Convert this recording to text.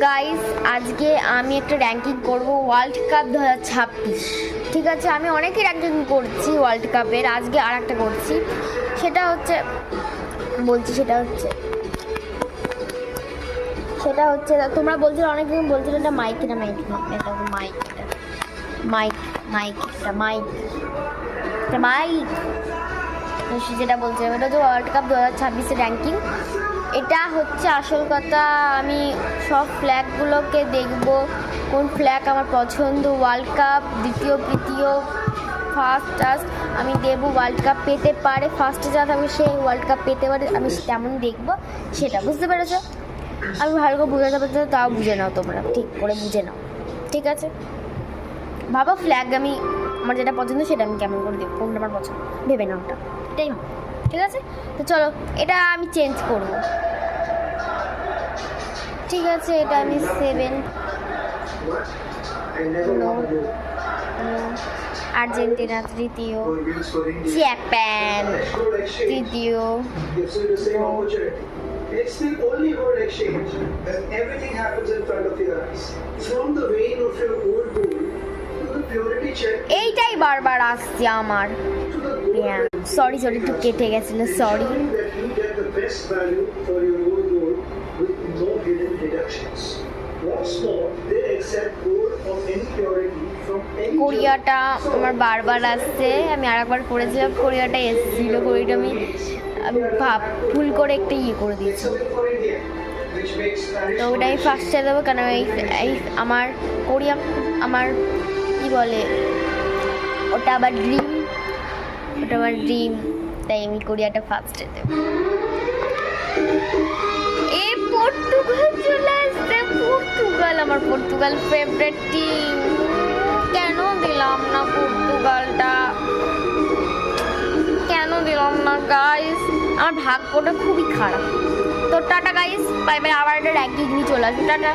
Guys, আজকে আমি একটা র্যাঙ্কিং করব ওয়ার্ল্ড কাপ 2026। ঠিক আছে, আমি অনেকই র্যাঙ্কিং করছি ওয়ার্ল্ড কাপের, আজকে আর একটা করছি। সেটা হচ্ছে তোমরা বলছিলে অনেকদিন বলছিলে এটা মাইক এটা যেটা বলছিলাম এটা হচ্ছে ওয়ার্ল্ড কাপ 2026-এর র্যাঙ্কিং। এটা হচ্ছে আসল কথা। আমি সব ফ্ল্যাগগুলোকে দেখব, কোন ফ্ল্যাগ আমার পছন্দ, ওয়ার্ল্ড কাপ দ্বিতীয় তৃতীয় ফার্স্ট আমি দেবো। ওয়ার্ল্ড কাপ পেতে পারে, ফার্স্টে যা থাকবে সে ওয়ার্ল্ড কাপ পেতে পারে, আমি তেমন দেখবো। সেটা বুঝতে পেরেছো? আমি ভালো করে বুঝাতে পারছি, তাও বুঝে নাও, তোমরা ঠিক করে বুঝে নাও, ঠিক আছে? ভাবো ফ্ল্যাগ আমি আমার যেটা পছন্দ সেটা আমি কেমন করে দেবো, কোনটা আমার পছন্দ ভেবে নাও, ওটা এটাই ভাবো, ঠিক আছে? তো চলো, এটা আমি চেঞ্জ করব, ঠিক আছে? এটা আমি 7 আর্জেন্টিনা তৃতীয়, জাপান তৃতীয়, It's the only word exchange when everything happens in front of your eyes. From the vein of your old gold to the purity check. এইটাই বারবার আসছে আমার। সরি একটু কেটে গেছিল, sorry. That you get the best value for your old gold with no hidden deductions. What's more, they accept gold of any purity from any. কোরিয়াটা আমার বারবার আসছে, আমি আরেকবার করেছিলাম, কোরিয়াটা এসেছিল, কোরিয়াটা আমি ভুল করে একটা করে দিয়েছি। তো ওটা আমি ফার্স্টে দেবো, কেন এই আমার কোরিয়া আমার কি বলে ওটা আবার ড্রিম, তাই আমি কোরিয়াটা ফার্স্টে দেবো। এই পর্তুগাল চলে আসছে, আমার পর্তুগাল ফেভারিট টিম। কেন দিলাম না পর্তুগালটা, কেন দিলাম না গাইস? আমার ভাগ্যটা খুবই খারাপ। তো টাটা গাইস, বাই বাই। আবার একটা র্যাঙ্কিং নিয়ে চলে আসবে, টাটা।